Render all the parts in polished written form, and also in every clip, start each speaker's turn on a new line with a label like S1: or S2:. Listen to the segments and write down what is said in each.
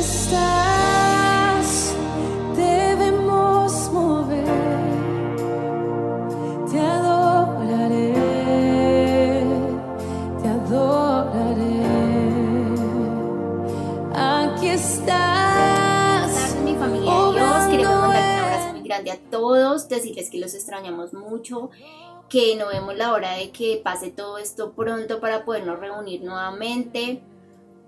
S1: estás, debemos mover. Te adoraré, te adoraré. Aquí estás.
S2: Mi familia y Dios, queremos mandar un abrazo muy grande a todos, decirles que los extrañamos mucho, que no vemos la hora de que pase todo esto pronto para podernos reunir nuevamente.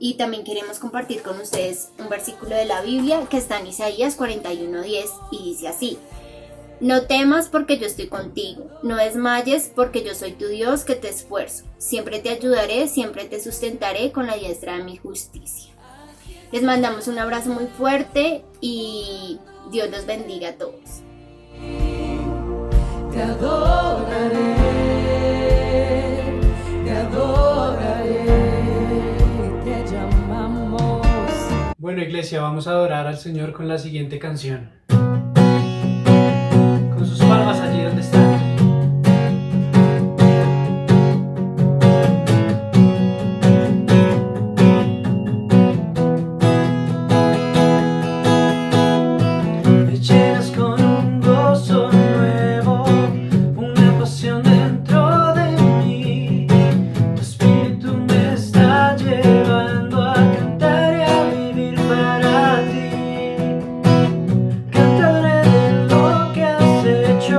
S2: Y también queremos compartir con ustedes un versículo de la Biblia que está en Isaías 41:10 y dice así: no temas porque yo estoy contigo, no desmayes porque yo soy tu Dios que te esfuerzo, siempre te ayudaré, siempre te sustentaré con la diestra de mi justicia. Les mandamos un abrazo muy fuerte y Dios los bendiga a todos.
S1: Te adoraré, te adoraré, te llamamos.
S3: Bueno, iglesia, vamos a adorar al Señor con la siguiente canción. Con sus palmas allí donde están. Me llenas con un gozo nuevo, una pasión dentro de mí. Tu espíritu me está llevando a cantar y a vivir para ti. Cantaré de lo que has hecho,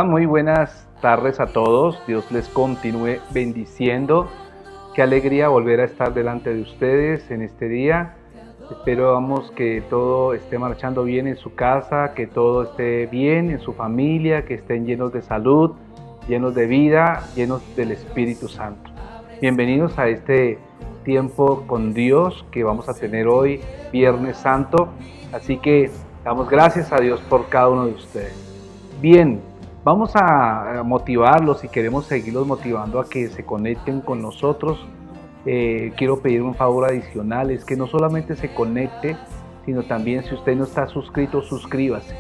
S4: Hola, muy buenas tardes a todos. Dios les continúe bendiciendo. Qué alegría volver a estar delante de ustedes en este día. Esperamos que todo esté marchando bien en su casa, que todo esté bien en su familia, que estén llenos de salud, llenos de vida, llenos del Espíritu Santo. Bienvenidos a este tiempo con Dios que vamos a tener hoy, Viernes Santo. Así que damos gracias a Dios por cada uno de ustedes. Bien, vamos a motivarlos y queremos seguirlos motivando a que se conecten con nosotros. Quiero pedir un favor adicional, es que no solamente se conecte, sino también si usted no está suscrito, suscríbase.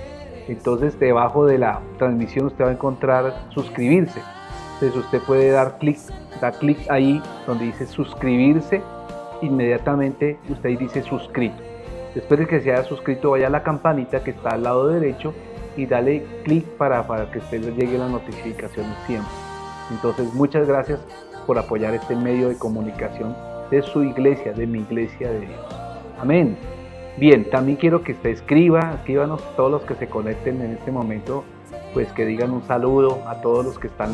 S4: Entonces debajo de la transmisión usted va a encontrar suscribirse. Entonces usted puede dar clic ahí donde dice suscribirse, inmediatamente usted dice suscrito. Después de que se haya suscrito, vaya a la campanita que está al lado derecho y dale clic para que a usted le llegue las notificaciones siempre. Entonces muchas gracias por apoyar este medio de comunicación de su iglesia, de mi iglesia de Dios. Amén. Bien, también quiero que usted escríbanos todos los que se conecten en este momento, pues que digan un saludo a todos los que están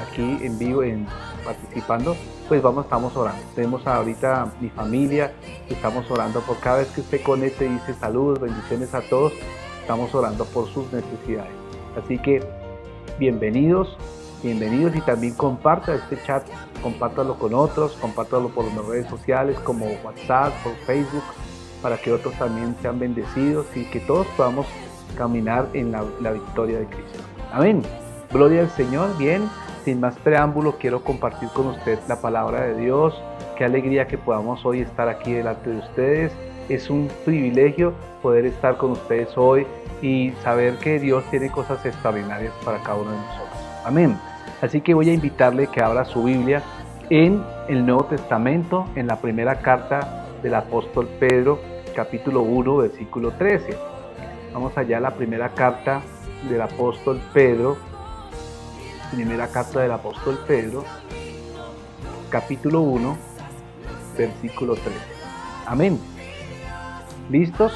S4: aquí en vivo, participando. Pues estamos orando. Tenemos ahorita mi familia, estamos orando por cada vez que usted conecte y dice saludos, bendiciones a todos. Estamos orando por sus necesidades. Así que bienvenidos y también comparta este chat, compártalo con otros, compártalo por las redes sociales como WhatsApp, por Facebook, para que otros también sean bendecidos y que todos podamos caminar en la victoria de Cristo. Amén. Gloria al Señor. Bien, sin más preámbulo, quiero compartir con usted la palabra de Dios. Qué alegría que podamos hoy estar aquí delante de ustedes. Es un privilegio poder estar con ustedes hoy y saber que Dios tiene cosas extraordinarias para cada uno de nosotros. Amén. Así que voy a invitarle que abra su Biblia en el Nuevo Testamento, en la primera carta del apóstol Pedro, capítulo 1, versículo 13. Vamos allá a la primera carta del apóstol Pedro, capítulo 1, versículo 13. Amén. ¿Listos?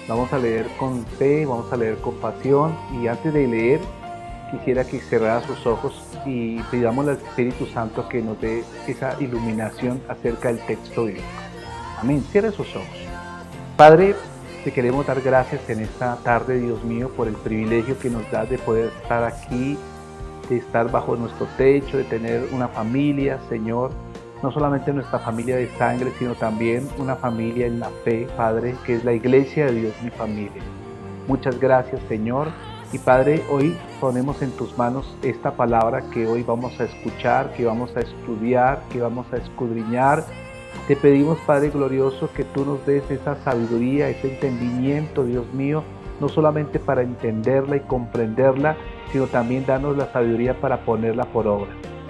S4: Vamos a leer con fe, vamos a leer con pasión, y antes de leer quisiera que cerrara sus ojos y pidamos al Espíritu Santo que nos dé esa iluminación acerca del texto bíblico. Amén. Cierre sus ojos. Padre, te queremos dar gracias en esta tarde, Dios mío, por el privilegio que nos das de poder estar aquí, de estar bajo nuestro techo, de tener una familia, Señor. No solamente nuestra familia de sangre, sino también una familia en la fe, Padre, que es la iglesia de Dios, mi familia. Muchas gracias, Señor. Y Padre, hoy ponemos en tus manos esta palabra que hoy vamos a escuchar, que vamos a estudiar, que vamos a escudriñar. Te pedimos, Padre glorioso, que tú nos des esa sabiduría, ese entendimiento, Dios mío, no solamente para entenderla y comprenderla, sino también darnos la sabiduría para ponerla por obra.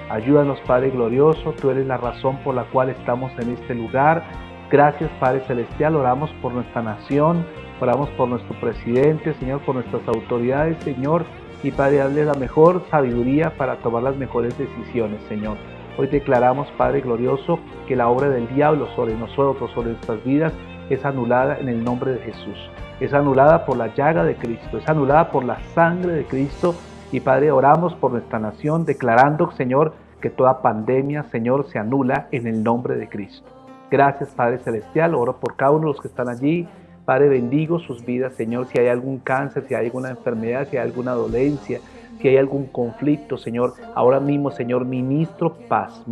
S4: Ayúdanos, Padre glorioso, tú eres la razón por la cual estamos en este lugar. Gracias, Padre celestial, oramos por nuestra nación, oramos por nuestro presidente, Señor, por nuestras autoridades, Señor, y Padre, dale la mejor sabiduría para tomar las mejores decisiones, Señor. Hoy declaramos, Padre glorioso, que la obra del diablo sobre nosotros, sobre nuestras vidas, es anulada en el nombre de Jesús. Es anulada por la llaga de Cristo, es anulada por la sangre de Cristo. Y Padre, oramos por nuestra nación, declarando, Señor, que toda pandemia, Señor, se anula en el nombre de Cristo. Gracias, Padre celestial, oro por cada uno de los que están allí. Padre, bendigo sus vidas, Señor, si hay algún cáncer, si hay alguna enfermedad, si hay alguna dolencia, si hay algún conflicto, Señor, ahora mismo, Señor, ministro paz,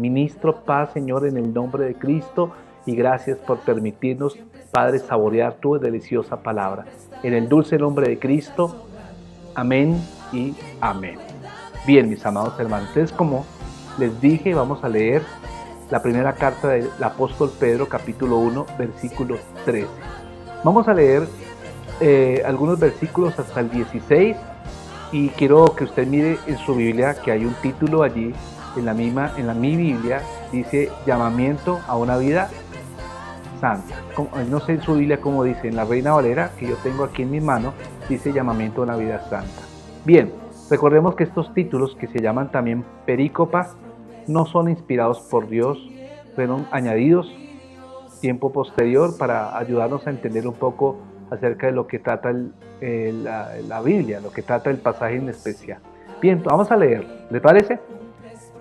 S4: Señor, en el nombre de Cristo, y gracias por permitirnos, Padre, saborear tu deliciosa palabra. En el dulce nombre de Cristo, amén y amén. Bien, mis amados hermanos, entonces, como les dije, vamos a leer la primera carta del apóstol Pedro, capítulo 1, versículo 13. Vamos a leer algunos versículos hasta el 16 y quiero que usted mire en su Biblia que hay un título allí, en mi Biblia, dice llamamiento a una vida santa. No sé en su Biblia cómo dice, en la Reina Valera, que yo tengo aquí en mi mano, dice llamamiento a una vida santa. Bien, recordemos que estos títulos, que se llaman también perícopas, no son inspirados por Dios, fueron añadidos tiempo posterior para ayudarnos a entender un poco acerca de lo que trata la Biblia, lo que trata el pasaje en especial. Bien, vamos a leer. ¿Le parece?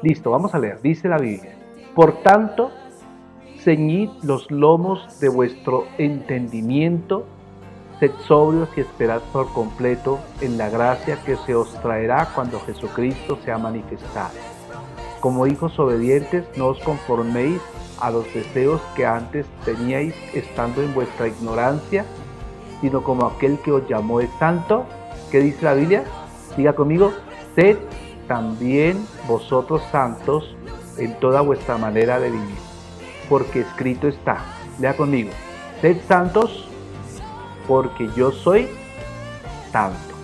S4: Listo, vamos a leer. Dice la Biblia. Por tanto, ceñid los lomos de vuestro entendimiento, sed sobrios y esperad por completo en la gracia que se os traerá cuando Jesucristo sea manifestado. Como hijos obedientes, no os conforméis a los deseos que antes teníais estando en vuestra ignorancia, sino como aquel que os llamó es santo. ¿Qué dice la Biblia? Diga conmigo, sed también vosotros santos en toda vuestra manera de vivir, porque escrito está. Lea conmigo, sed santos porque yo soy santo.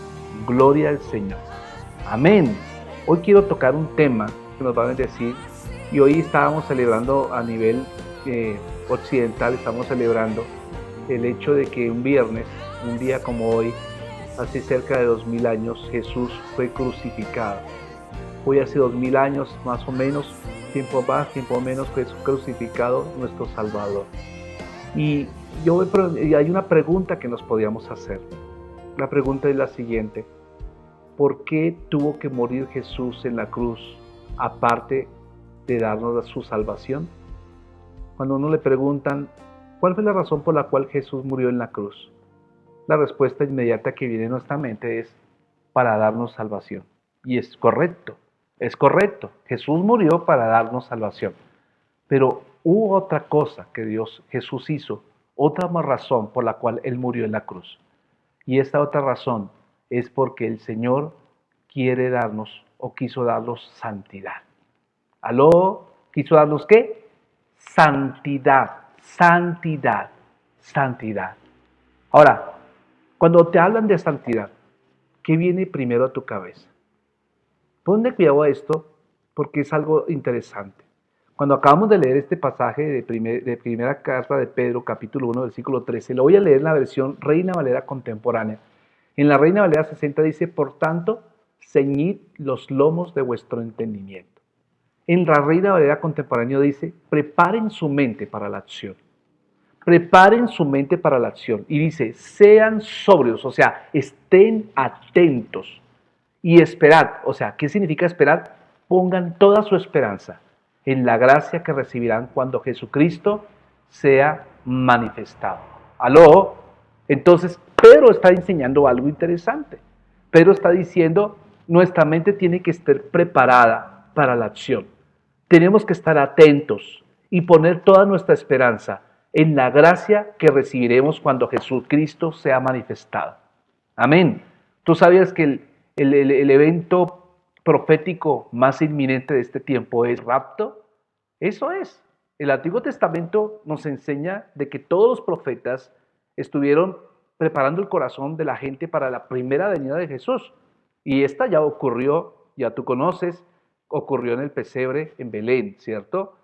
S4: Gloria al Señor. Amén. Hoy quiero tocar un tema que nos va a bendecir, y hoy estábamos celebrando a nivel occidental, estamos celebrando el hecho de que un viernes, un día como hoy, hace cerca de 2000 años, Jesús fue crucificado. Hoy hace 2000 años, más o menos, tiempo más, tiempo menos, fue crucificado nuestro Salvador. Y hay una pregunta que nos podíamos hacer. La pregunta es la siguiente: ¿por qué tuvo que morir Jesús en la cruz, aparte de darnos su salvación? Cuando a uno le preguntan, ¿cuál fue la razón por la cual Jesús murió en la cruz? La respuesta inmediata que viene en nuestra mente es para darnos salvación. Y es correcto. Jesús murió para darnos salvación. Pero hubo otra cosa que Jesús hizo, otra más razón por la cual Él murió en la cruz. Y esta otra razón es porque el Señor quiere darnos o quiso darnos santidad. ¿Aló? ¿Quiso darnos qué? Santidad. Ahora, cuando te hablan de santidad, ¿qué viene primero a tu cabeza? Ponle cuidado a esto porque es algo interesante. Cuando acabamos de leer este pasaje de primera carta de Pedro, capítulo 1, versículo 13, lo voy a leer en la versión Reina Valera contemporánea. En la Reina Valera 60 dice, por tanto, ceñid los lomos de vuestro entendimiento. En la Reina Valera contemporánea dice, preparen su mente para la acción. Preparen su mente para la acción. Y dice, sean sobrios, o sea, estén atentos. Y esperad, o sea, ¿qué significa esperar? Pongan toda su esperanza en la gracia que recibirán cuando Jesucristo sea manifestado. ¿Aló? Entonces, Pedro está enseñando algo interesante. Pedro está diciendo, nuestra mente tiene que estar preparada para la acción. Tenemos que estar atentos y poner toda nuestra esperanza en la gracia que recibiremos cuando Jesucristo sea manifestado. Amén. ¿Tú sabías que el evento profético más inminente de este tiempo es rapto? Eso es. El Antiguo Testamento nos enseña de que todos los profetas estuvieron preparando el corazón de la gente para la primera venida de Jesús. Y esta ya ocurrió, ya tú conoces, ocurrió en el pesebre en Belén, ¿cierto?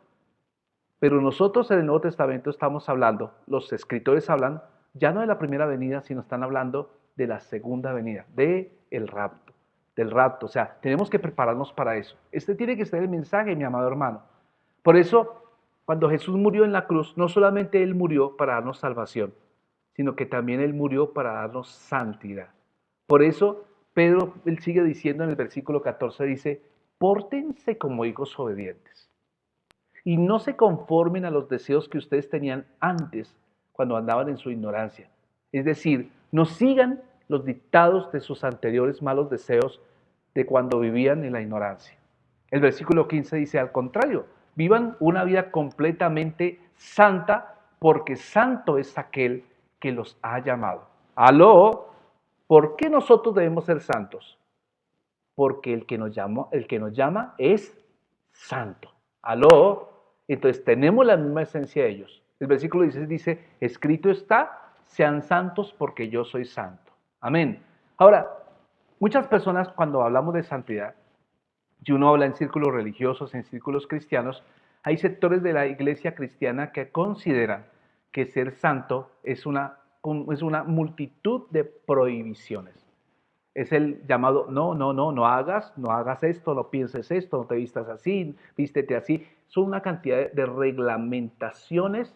S4: Pero nosotros en el Nuevo Testamento estamos hablando, los escritores hablan ya no de la primera venida, sino están hablando de la segunda venida, del rapto. O sea, tenemos que prepararnos para eso. Este tiene que ser el mensaje, mi amado hermano. Por eso, cuando Jesús murió en la cruz, no solamente Él murió para darnos salvación, sino que también Él murió para darnos santidad. Por eso, Pedro, él sigue diciendo en el versículo 14, dice, pórtense como hijos obedientes y no se conformen a los deseos que ustedes tenían antes cuando andaban en su ignorancia. Es decir, no sigan los dictados de sus anteriores malos deseos de cuando vivían en la ignorancia. El versículo 15 dice, al contrario, vivan una vida completamente santa, porque santo es aquel que los ha llamado. ¿Aló? ¿Por qué nosotros debemos ser santos? Porque el que nos llama es santo. ¿Aló? Entonces tenemos la misma esencia de ellos. El versículo 16 dice, escrito está, sean santos porque yo soy santo. Amén. Ahora, muchas personas cuando hablamos de santidad, y uno habla en círculos religiosos, en círculos cristianos, hay sectores de la iglesia cristiana que consideran que ser santo es una multitud de prohibiciones. Es el llamado, no hagas esto, no pienses esto, no te vistas así, vístete así. Son una cantidad de reglamentaciones,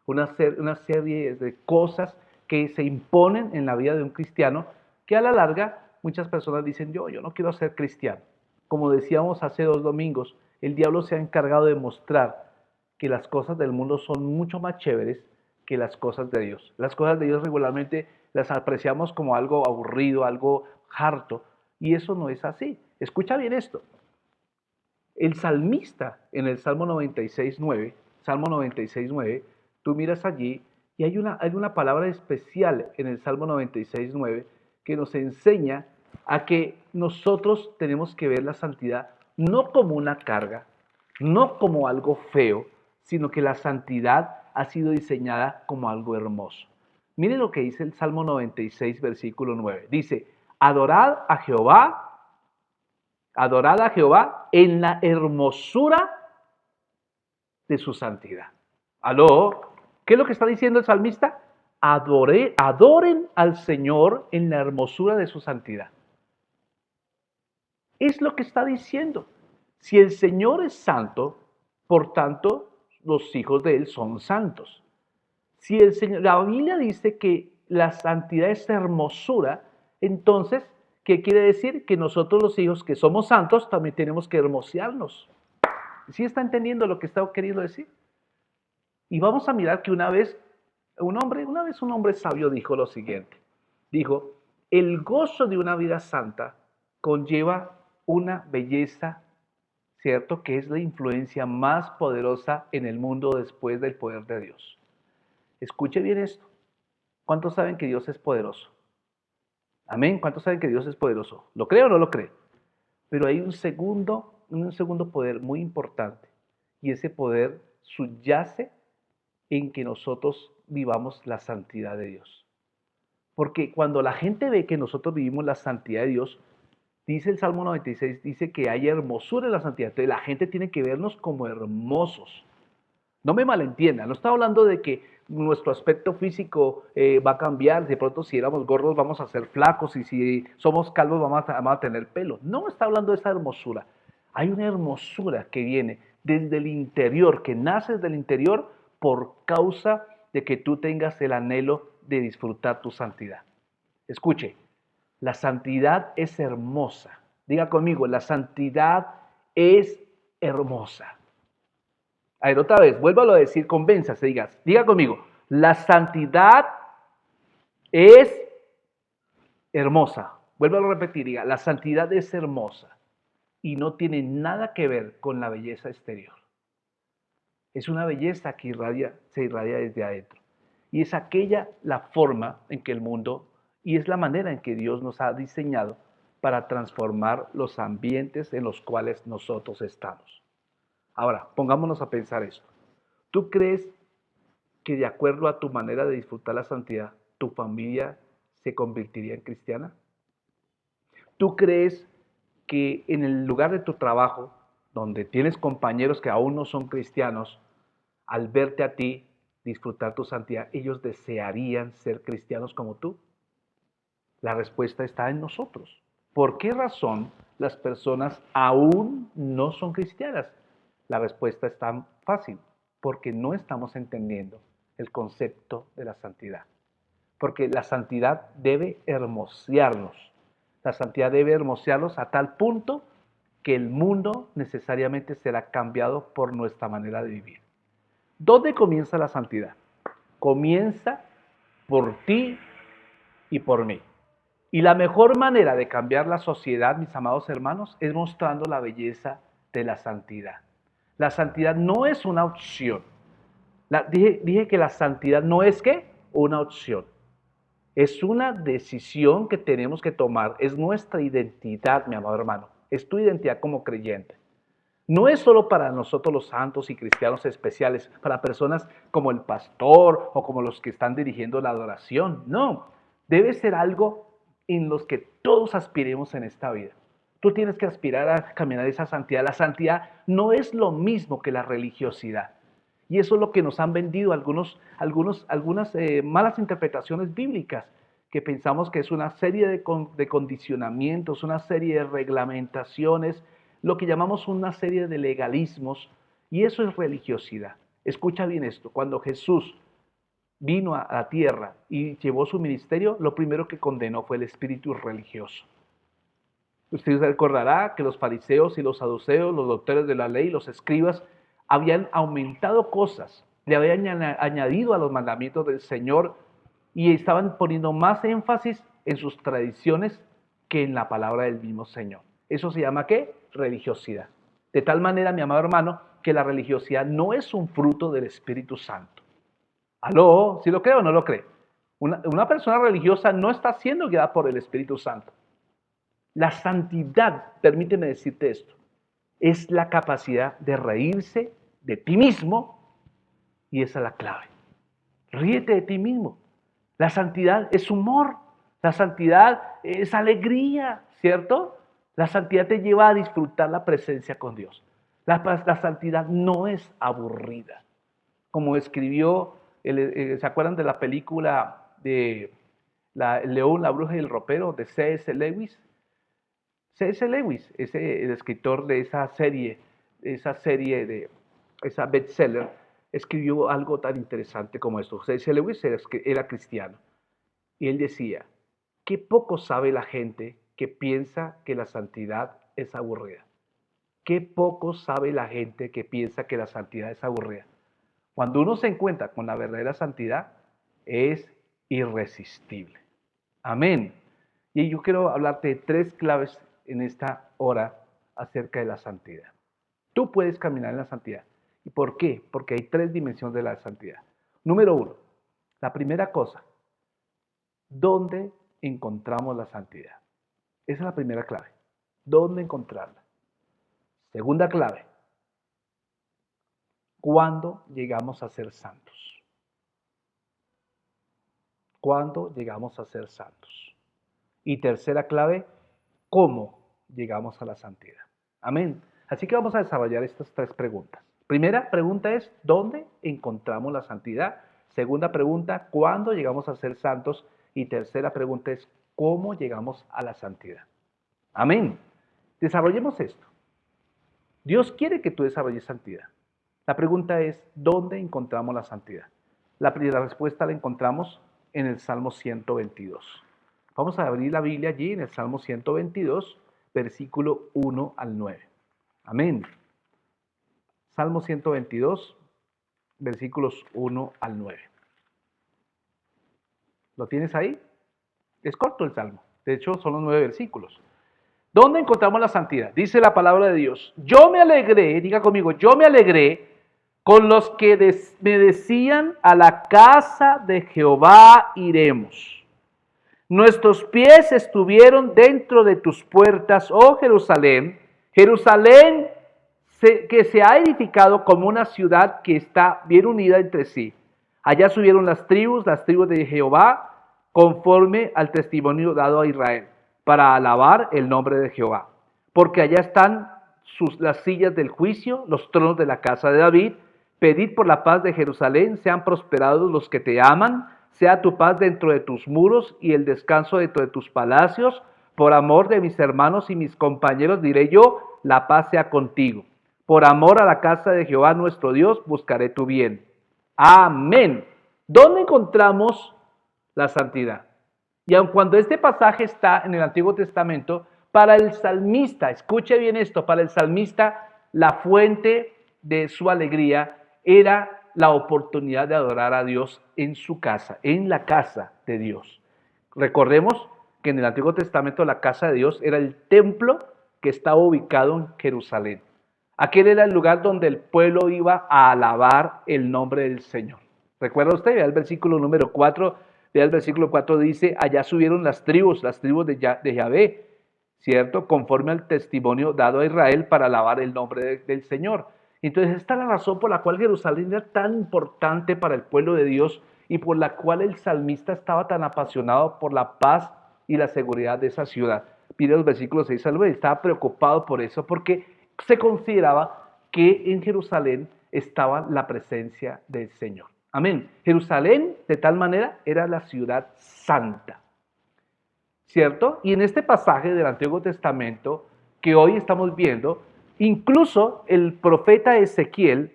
S4: una serie de cosas que se imponen en la vida de un cristiano que a la larga muchas personas dicen, yo no quiero ser cristiano. Como decíamos hace 2 domingos, el diablo se ha encargado de mostrar que las cosas del mundo son mucho más chéveres que las cosas de Dios. Las cosas de Dios regularmente las apreciamos como algo aburrido, algo harto, y eso no es así. Escucha bien esto. El salmista en el Salmo 96.9, tú miras allí y hay una palabra especial en el Salmo 96.9 que nos enseña a que nosotros tenemos que ver la santidad no como una carga, no como algo feo, sino que la santidad ha sido diseñada como algo hermoso. Miren lo que dice el Salmo 96, versículo 9. Dice, adorad a Jehová en la hermosura de su santidad. ¿Aló? ¿Qué es lo que está diciendo el salmista? Adoren al Señor en la hermosura de su santidad. Es lo que está diciendo. Si el Señor es santo, por tanto, los hijos de Él son santos. Si la Biblia dice que la santidad es hermosura, entonces, ¿qué quiere decir? Que nosotros los hijos que somos santos también tenemos que hermosearnos. ¿Sí está entendiendo lo que está queriendo decir? Y vamos a mirar que una vez un hombre sabio dijo lo siguiente. Dijo, el gozo de una vida santa conlleva una belleza, ¿cierto? Que es la influencia más poderosa en el mundo después del poder de Dios. Escuche bien esto. ¿Cuántos saben que Dios es poderoso? Amén. ¿Cuántos saben que Dios es poderoso? ¿Lo cree o no lo cree? Pero hay un segundo poder muy importante. Y ese poder subyace en que nosotros vivamos la santidad de Dios. Porque cuando la gente ve que nosotros vivimos la santidad de Dios, dice el Salmo 96, dice que hay hermosura en la santidad. Entonces la gente tiene que vernos como hermosos. No me malentiendan, no está hablando de que nuestro aspecto físico va a cambiar. De pronto si éramos gordos vamos a ser flacos y si somos calvos vamos a tener pelo. No está hablando de esa hermosura. Hay una hermosura que viene desde el interior, que nace desde el interior por causa de que tú tengas el anhelo de disfrutar tu santidad. Escuche, la santidad es hermosa. Diga conmigo, la santidad es hermosa. A ver, otra vez, vuélvalo a decir, convénzase, diga conmigo, la santidad es hermosa. Vuélvalo a repetir, diga, la santidad es hermosa y no tiene nada que ver con la belleza exterior. Es una belleza que se irradia desde adentro. Y es la forma en que el mundo, y es la manera en que Dios nos ha diseñado para transformar los ambientes en los cuales nosotros estamos. Ahora, pongámonos a pensar esto. ¿Tú crees que de acuerdo a tu manera de disfrutar la santidad, tu familia se convertiría en cristiana? ¿Tú crees que en el lugar de tu trabajo, donde tienes compañeros que aún no son cristianos, al verte a ti disfrutar tu santidad, ellos desearían ser cristianos como tú? La respuesta está en nosotros. ¿Por qué razón las personas aún no son cristianas? La respuesta es tan fácil, porque no estamos entendiendo el concepto de la santidad. Porque la santidad debe hermosearnos. La santidad debe hermosearnos a tal punto que el mundo necesariamente será cambiado por nuestra manera de vivir. ¿Dónde comienza la santidad? Comienza por ti y por mí. Y la mejor manera de cambiar la sociedad, mis amados hermanos, es mostrando la belleza de la santidad. La santidad no es una opción. Dije que la santidad no es ¿qué? Una opción. Es una decisión que tenemos que tomar. Es nuestra identidad, mi amado hermano. Es tu identidad como creyente. No es solo para nosotros los santos y cristianos especiales, para personas como el pastor o como los que están dirigiendo la adoración. No, debe ser algo en los que todos aspiremos en esta vida. Tú tienes que aspirar a caminar esa santidad. La santidad no es lo mismo que la religiosidad. Y eso es lo que nos han vendido algunas malas interpretaciones bíblicas, que pensamos que es una serie de condicionamientos, una serie de reglamentaciones, lo que llamamos una serie de legalismos, y eso es religiosidad. Escucha bien esto, cuando Jesús vino a la tierra y llevó su ministerio, lo primero que condenó fue el espíritu religioso. Usted recordará que los fariseos y los saduceos, los doctores de la ley, los escribas, habían aumentado cosas, le habían añadido a los mandamientos del Señor y estaban poniendo más énfasis en sus tradiciones que en la palabra del mismo Señor. ¿Eso se llama qué? Religiosidad. De tal manera, mi amado hermano, que la religiosidad no es un fruto del Espíritu Santo. ¿Aló? ¿Sí lo cree o no lo cree? Una persona religiosa no está siendo guiada por el Espíritu Santo. La santidad, permíteme decirte esto, es la capacidad de reírse de ti mismo y esa es la clave. Ríete de ti mismo. La santidad es humor, la santidad es alegría, ¿cierto? La santidad te lleva a disfrutar la presencia con Dios. La santidad no es aburrida. Como escribió, ¿se acuerdan de la película de El León, la Bruja y el Ropero de C.S. Lewis? C.S. Lewis es el escritor de esa bestseller, escribió algo tan interesante como esto. C.S. Lewis era cristiano y él decía, qué poco sabe la gente que piensa que la santidad es aburrida. Qué poco sabe la gente que piensa que la santidad es aburrida. Cuando uno se encuentra con la verdadera santidad, es irresistible. Amén. Y yo quiero hablarte de 3 claves en esta hora acerca de la santidad. Tú puedes caminar en la santidad. ¿Y por qué? Porque hay 3 dimensiones de la santidad. Número 1, la primera cosa, ¿dónde encontramos la santidad? Esa es la primera clave. ¿Dónde encontrarla? Segunda clave, ¿cuándo llegamos a ser santos? ¿Cuándo llegamos a ser santos? Y tercera clave, ¿cómo llegamos a la santidad? Amén. Así que vamos a desarrollar estas 3 preguntas. Primera pregunta es, ¿dónde encontramos la santidad? Segunda pregunta, ¿cuándo llegamos a ser santos? Y tercera pregunta es, ¿cómo llegamos a la santidad? Amén. Desarrollemos esto. Dios quiere que tú desarrolles santidad. La pregunta es, ¿dónde encontramos la santidad? La respuesta la encontramos en el Salmo 122. Vamos a abrir la Biblia allí en el Salmo 122, versículo 1 al 9. Amén. Salmo 122, versículos 1 al 9. ¿Lo tienes ahí? Es corto el Salmo. De hecho, son los 9 versículos. ¿Dónde encontramos la santidad? Dice la palabra de Dios. Yo me alegré, diga conmigo, yo me alegré con los que me decían, a la casa de Jehová iremos. Nuestros pies estuvieron dentro de tus puertas, oh Jerusalén, Jerusalén que se ha edificado como una ciudad que está bien unida entre sí. Allá subieron las tribus de Jehová, conforme al testimonio dado a Israel, para alabar el nombre de Jehová. Porque allá están las sillas del juicio, los tronos de la casa de David. Pedid por la paz de Jerusalén, sean prosperados los que te aman, sea tu paz dentro de tus muros y el descanso dentro de tus palacios. Por amor de mis hermanos y mis compañeros diré yo, la paz sea contigo. Por amor a la casa de Jehová nuestro Dios, buscaré tu bien. Amén. ¿Dónde encontramos la santidad? Y aun cuando este pasaje está en el Antiguo Testamento, para el salmista, escuche bien esto, para el salmista la fuente de su alegría era la oportunidad de adorar a Dios en su casa, en la casa de Dios. Recordemos que en el Antiguo Testamento la casa de Dios era el templo que estaba ubicado en Jerusalén. Aquel era el lugar donde el pueblo iba a alabar el nombre del Señor. ¿Recuerda usted? Vea el versículo número 4. Vea el versículo 4 dice, allá subieron las tribus de Yahvé, ¿cierto? Conforme al testimonio dado a Israel para alabar el nombre del Señor. Entonces esta es la razón por la cual Jerusalén era tan importante para el pueblo de Dios y por la cual el salmista estaba tan apasionado por la paz y la seguridad de esa ciudad. Mire los versículos 6 al 9, estaba preocupado por eso porque se consideraba que en Jerusalén estaba la presencia del Señor. Amén. Jerusalén, de tal manera, era la ciudad santa, ¿cierto? Y en este pasaje del Antiguo Testamento que hoy estamos viendo, incluso el profeta Ezequiel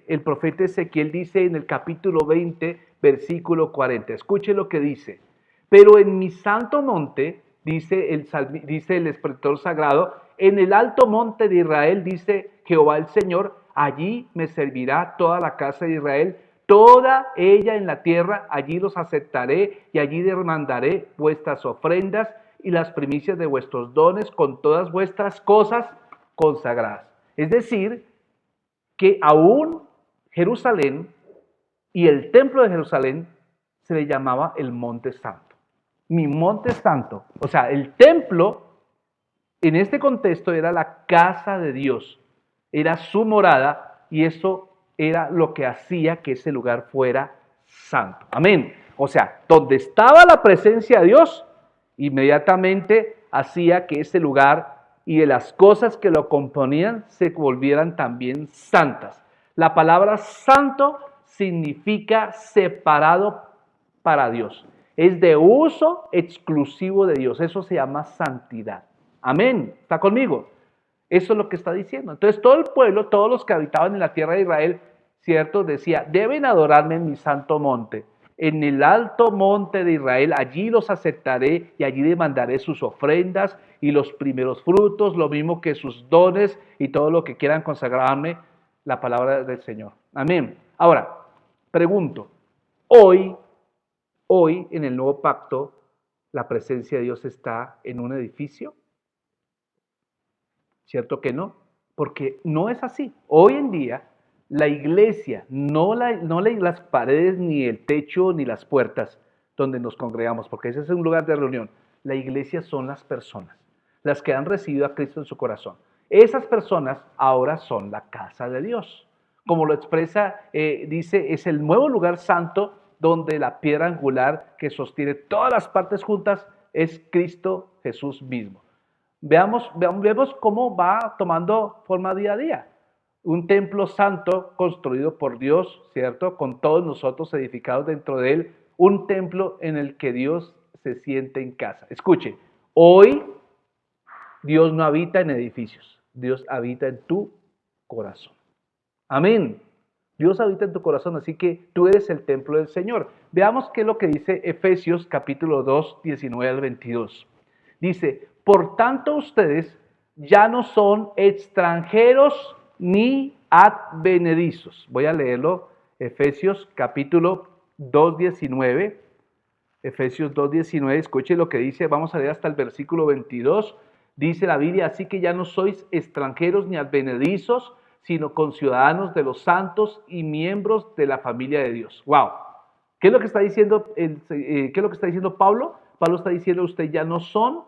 S4: dice en el capítulo 20, versículo 40, escuche lo que dice, pero en mi santo monte, dice el escritor sagrado, en el alto monte de Israel, dice Jehová el Señor, allí me servirá toda la casa de Israel, toda ella en la tierra, allí los aceptaré y allí demandaré vuestras ofrendas y las primicias de vuestros dones con todas vuestras cosas consagradas. Es decir, que aún Jerusalén y el templo de Jerusalén se le llamaba el Monte Santo. Mi Monte Santo. O sea, el templo en este contexto era la casa de Dios, era su morada y eso era lo que hacía que ese lugar fuera santo. Amén. O sea, donde estaba la presencia de Dios, inmediatamente hacía que ese lugar y de las cosas que lo componían se volvieran también santas. La palabra santo significa separado para Dios. Es de uso exclusivo de Dios. Eso se llama santidad. Amén. ¿Está conmigo? Eso es lo que está diciendo. Entonces todo el pueblo, todos los que habitaban en la tierra de Israel, ¿cierto? Decía, deben adorarme en mi santo monte. En el alto monte de Israel, allí los aceptaré y allí demandaré sus ofrendas y los primeros frutos, lo mismo que sus dones y todo lo que quieran consagrarme, la palabra del Señor. Amén. Ahora, pregunto, hoy en el nuevo pacto, ¿la presencia de Dios está en un edificio? ¿Cierto que no? Porque no es así. Hoy en día, la iglesia, no las paredes, ni el techo, ni las puertas donde nos congregamos, porque ese es un lugar de reunión. La iglesia son las personas, las que han recibido a Cristo en su corazón. Esas personas ahora son la casa de Dios. Como lo expresa, dice, es el nuevo lugar santo donde la piedra angular que sostiene todas las partes juntas es Cristo Jesús mismo. Veamos cómo va tomando forma día a día. Un templo santo construido por Dios, ¿cierto? Con todos nosotros edificados dentro de él. Un templo en el que Dios se siente en casa. Escuche, hoy Dios no habita en edificios. Dios habita en tu corazón. Amén. Dios habita en tu corazón, así que tú eres el templo del Señor. Veamos qué es lo que dice Efesios capítulo 2, 19 al 22. Dice, por tanto ustedes ya no son extranjeros ni advenedizos. Voy a leerlo, Efesios capítulo 2, 19. Efesios 2, 19, escuche lo que dice, vamos a leer hasta el versículo 22. Dice la Biblia, así que ya no sois extranjeros ni advenedizos, sino conciudadanos de los santos y miembros de la familia de Dios. ¡Wow! ¿Qué es lo que está diciendo, qué es lo que está diciendo Pablo? Pablo está diciendo, ustedes ya no son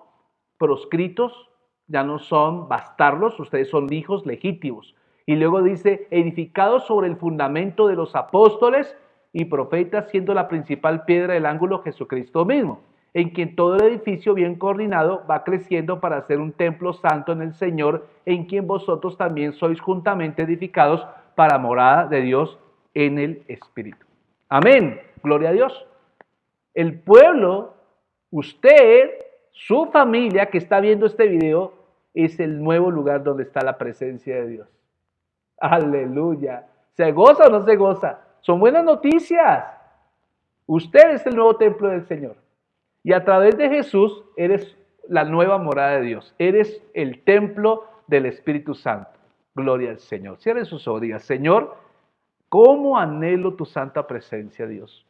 S4: proscritos, ya no son bastardos, ustedes son hijos legítimos. Y luego dice, edificados sobre el fundamento de los apóstoles y profetas, siendo la principal piedra del ángulo Jesucristo mismo, en quien todo el edificio bien coordinado va creciendo para ser un templo santo en el Señor, en quien vosotros también sois juntamente edificados para morada de Dios en el Espíritu. Amén. Gloria a Dios. El pueblo, usted, su familia que está viendo este video, es el nuevo lugar donde está la presencia de Dios. Aleluya. ¿Se goza o no se goza? Son buenas noticias. Usted es el nuevo templo del Señor. Y a través de Jesús eres la nueva morada de Dios. Eres el templo del Espíritu Santo. Gloria al Señor. Cierre sus ojos. Diga, Señor, ¿cómo anhelo tu santa presencia, Dios?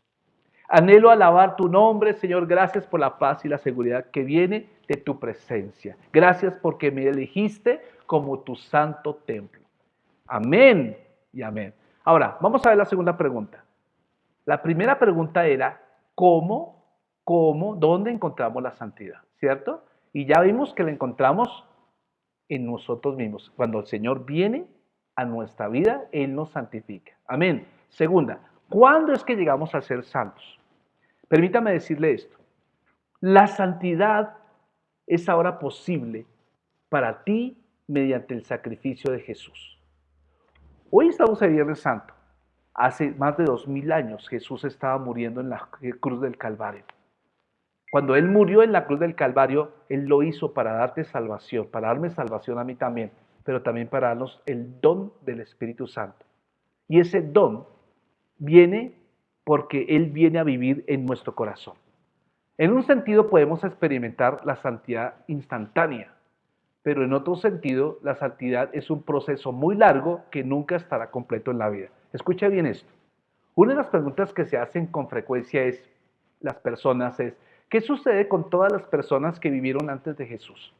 S4: Anhelo alabar tu nombre, Señor. Gracias por la paz y la seguridad que viene de tu presencia. Gracias porque me elegiste como tu santo templo. Amén y amén. Ahora, vamos a ver la segunda pregunta. La primera pregunta era, ¿dónde encontramos la santidad? ¿Cierto? Y ya vimos que la encontramos en nosotros mismos. Cuando el Señor viene a nuestra vida, Él nos santifica. Amén. Segunda, ¿cuándo es que llegamos a ser santos? Permítame decirle esto. La santidad es ahora posible para ti mediante el sacrificio de Jesús. Hoy estamos en Viernes Santo. Hace más de 2000 años Jesús estaba muriendo en la cruz del Calvario. Cuando Él murió en la cruz del Calvario, Él lo hizo para darte salvación, para darme salvación a mí también, pero también para darnos el don del Espíritu Santo. Y ese don viene porque Él viene a vivir en nuestro corazón. En un sentido podemos experimentar la santidad instantánea, pero en otro sentido, la santidad es un proceso muy largo que nunca estará completo en la vida. Escucha bien esto. Una de las preguntas que se hacen con frecuencia las personas es, ¿qué sucede con todas las personas que vivieron antes de Jesús?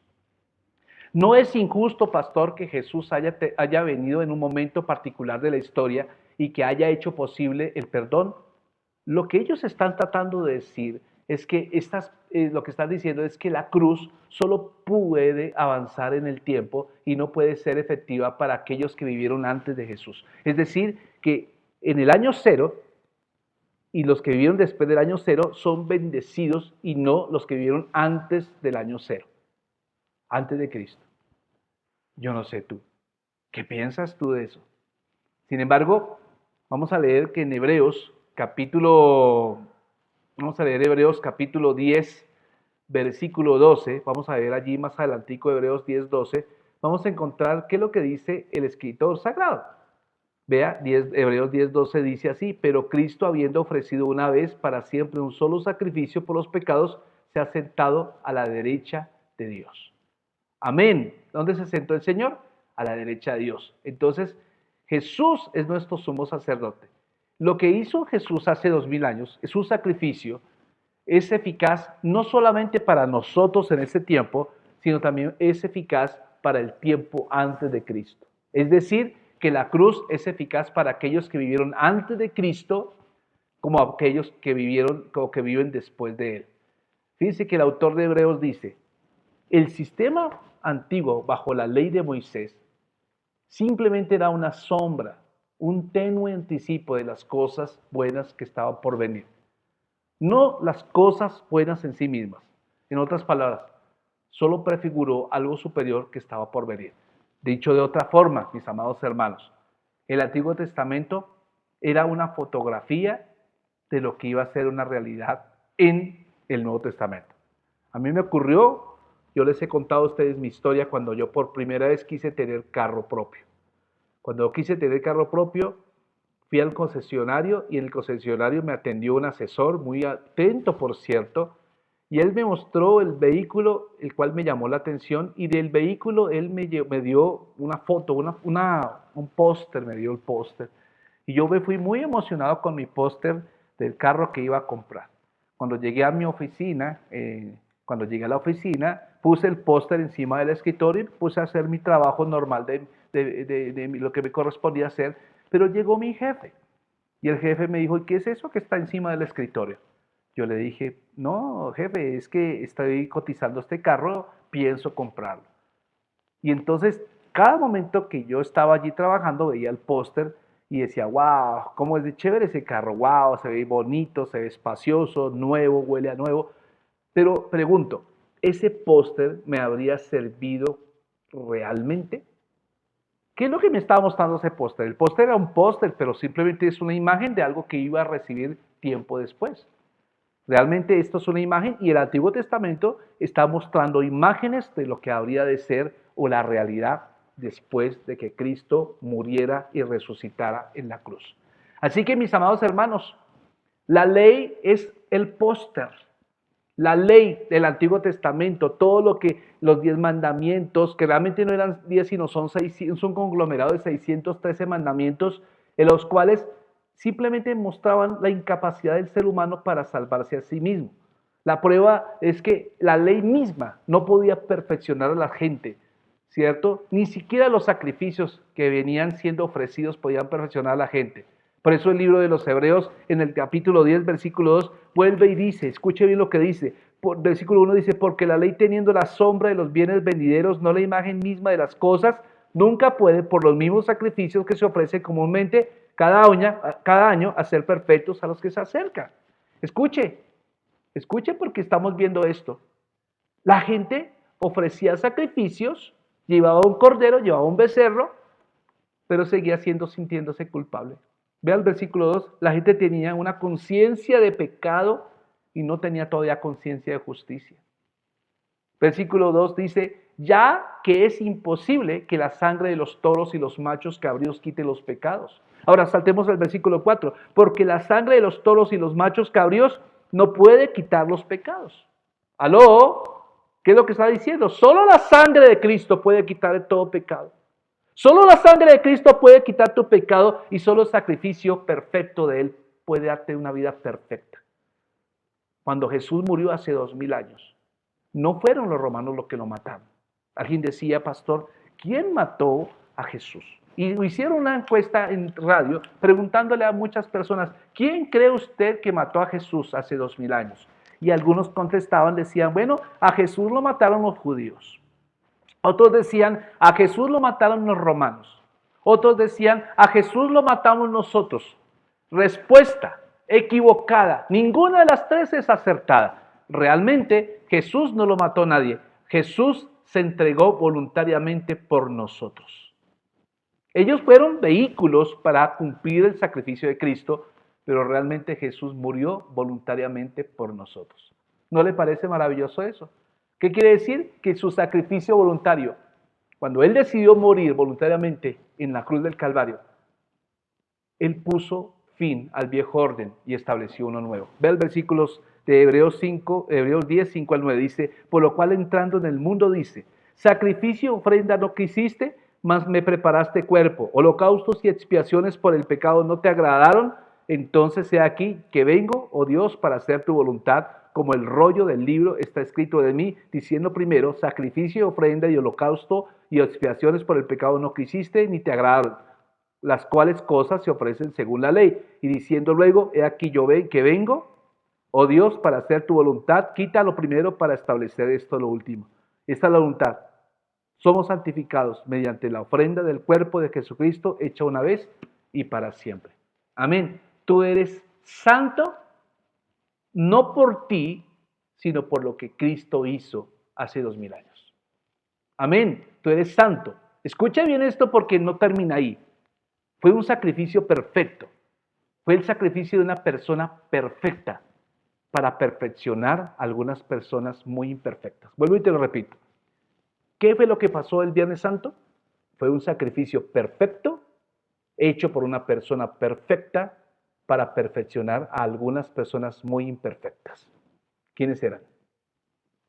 S4: No es injusto, pastor, que Jesús haya venido en un momento particular de la historia y que haya hecho posible el perdón. Lo que ellos están tratando de decir es que lo que están diciendo es que la cruz solo puede avanzar en el tiempo y no puede ser efectiva para aquellos que vivieron antes de Jesús. Es decir, que en el año cero y los que vivieron después del año cero son bendecidos y no los que vivieron antes del año cero, antes de Cristo. Yo no sé tú. ¿Qué piensas tú de eso? Sin embargo, vamos a leer que en Hebreos capítulo 10, versículo 12, vamos a ver allí más adelantico Hebreos 10, 12, vamos a encontrar qué es lo que dice el escritor sagrado. Vea, Hebreos 10, 12 dice así, pero Cristo, habiendo ofrecido una vez para siempre un solo sacrificio por los pecados, se ha sentado a la derecha de Dios. Amén. ¿Dónde se sentó el Señor? A la derecha de Dios. Entonces, Jesús es nuestro sumo sacerdote. Lo que hizo Jesús hace 2000 años, es un sacrificio, es eficaz no solamente para nosotros en ese tiempo, sino también es eficaz para el tiempo antes de Cristo. Es decir, que la cruz es eficaz para aquellos que vivieron antes de Cristo, como aquellos que viven después de Él. Fíjense que el autor de Hebreos dice, el sistema antiguo bajo la ley de Moisés simplemente era una sombra, un tenue anticipo de las cosas buenas que estaban por venir. No las cosas buenas en sí mismas. En otras palabras, solo prefiguró algo superior que estaba por venir. Dicho de otra forma, mis amados hermanos, el Antiguo Testamento era una fotografía de lo que iba a ser una realidad en el Nuevo Testamento. A mí me ocurrió, yo les he contado a ustedes mi historia cuando yo por primera vez quise tener carro propio. Cuando quise tener carro propio, fui al concesionario y en el concesionario me atendió un asesor, muy atento por cierto, y él me mostró el vehículo, el cual me llamó la atención, y del vehículo él me dio una foto, un póster, me dio el póster. Y yo me fui muy emocionado con mi póster del carro que iba a comprar. Cuando llegué a mi oficina, a la oficina, puse el póster encima del escritorio y puse a hacer mi trabajo normal de lo que me correspondía hacer, pero llegó mi jefe. Y el jefe me dijo, ¿y qué es eso que está encima del escritorio? Yo le dije, no, jefe, es que estoy cotizando este carro, pienso comprarlo. Y entonces, cada momento que yo estaba allí trabajando, veía el póster y decía, wow, cómo es de chévere ese carro, wow, se ve bonito, se ve espacioso, nuevo, huele a nuevo. Pero pregunto, ¿ese póster me habría servido realmente? ¿Qué es lo que me estaba mostrando ese póster? El póster era un póster, pero simplemente es una imagen de algo que iba a recibir tiempo después. Realmente esto es una imagen y el Antiguo Testamento está mostrando imágenes de lo que habría de ser o la realidad después de que Cristo muriera y resucitara en la cruz. Así que mis amados hermanos, la ley es el póster. La ley del Antiguo Testamento, todo lo que los 10 mandamientos, que realmente no eran 10 sino son un conglomerado de 613 mandamientos, en los cuales simplemente mostraban la incapacidad del ser humano para salvarse a sí mismo. La prueba es que la ley misma no podía perfeccionar a la gente, ¿cierto? Ni siquiera los sacrificios que venían siendo ofrecidos podían perfeccionar a la gente. Por eso el libro de los Hebreos, en el capítulo 10, versículo 2, vuelve y dice, escuche bien lo que dice, versículo 1 dice, porque la ley teniendo la sombra de los bienes venideros, no la imagen misma de las cosas, nunca puede, por los mismos sacrificios que se ofrecen comúnmente cada año, hacer perfectos a los que se acercan. Escuche porque estamos viendo esto. La gente ofrecía sacrificios, llevaba un cordero, llevaba un becerro, pero seguía sintiéndose culpable. Vea el versículo 2, la gente tenía una conciencia de pecado y no tenía todavía conciencia de justicia. Versículo 2 dice, ya que es imposible que la sangre de los toros y los machos cabríos quite los pecados. Ahora saltemos al versículo 4, porque la sangre de los toros y los machos cabríos no puede quitar los pecados. ¿Aló? ¿Qué es lo que está diciendo? Solo la sangre de Cristo puede quitar todo pecado. Solo la sangre de Cristo puede quitar tu pecado y solo el sacrificio perfecto de Él puede darte una vida perfecta. Cuando Jesús murió hace 2000 años, no fueron los romanos los que lo mataron. Alguien decía, pastor, ¿quién mató a Jesús? Y hicieron una encuesta en radio preguntándole a muchas personas, ¿quién cree usted que mató a Jesús hace 2000 años? Y algunos contestaban, decían, bueno, a Jesús lo mataron los judíos. Otros decían, a Jesús lo mataron los romanos. Otros decían, a Jesús lo matamos nosotros. Respuesta equivocada. Ninguna de las tres es acertada. Realmente Jesús no lo mató nadie. Jesús se entregó voluntariamente por nosotros. Ellos fueron vehículos para cumplir el sacrificio de Cristo, pero realmente Jesús murió voluntariamente por nosotros. ¿No le parece maravilloso eso? ¿Qué quiere decir? Que su sacrificio voluntario, cuando Él decidió morir voluntariamente en la cruz del Calvario, Él puso fin al viejo orden y estableció uno nuevo. Ve el versículos de Hebreos 10, 5 al 9, dice, por lo cual entrando en el mundo dice, sacrificio, ofrenda no quisiste, mas me preparaste cuerpo, holocaustos y expiaciones por el pecado no te agradaron, entonces he aquí que vengo, oh Dios, para hacer tu voluntad, como el rollo del libro está escrito de mí, diciendo primero, sacrificio, ofrenda y holocausto y expiaciones por el pecado no quisiste, ni te agradaron, las cuales cosas se ofrecen según la ley, y diciendo luego, he aquí yo que vengo, oh Dios, para hacer tu voluntad, quita lo primero para establecer esto lo último. Esta es la voluntad. Somos santificados mediante la ofrenda del cuerpo de Jesucristo hecha una vez y para siempre. Amén. Tú eres santo no por ti, sino por lo que Cristo hizo hace 2000 años. Amén. Tú eres santo. Escucha bien esto porque no termina ahí. Fue un sacrificio perfecto. Fue el sacrificio de una persona perfecta para perfeccionar a algunas personas muy imperfectas. Vuelvo y te lo repito. ¿Qué fue lo que pasó el Viernes Santo? Fue un sacrificio perfecto hecho por una persona perfecta para perfeccionar a algunas personas muy imperfectas. ¿Quiénes eran?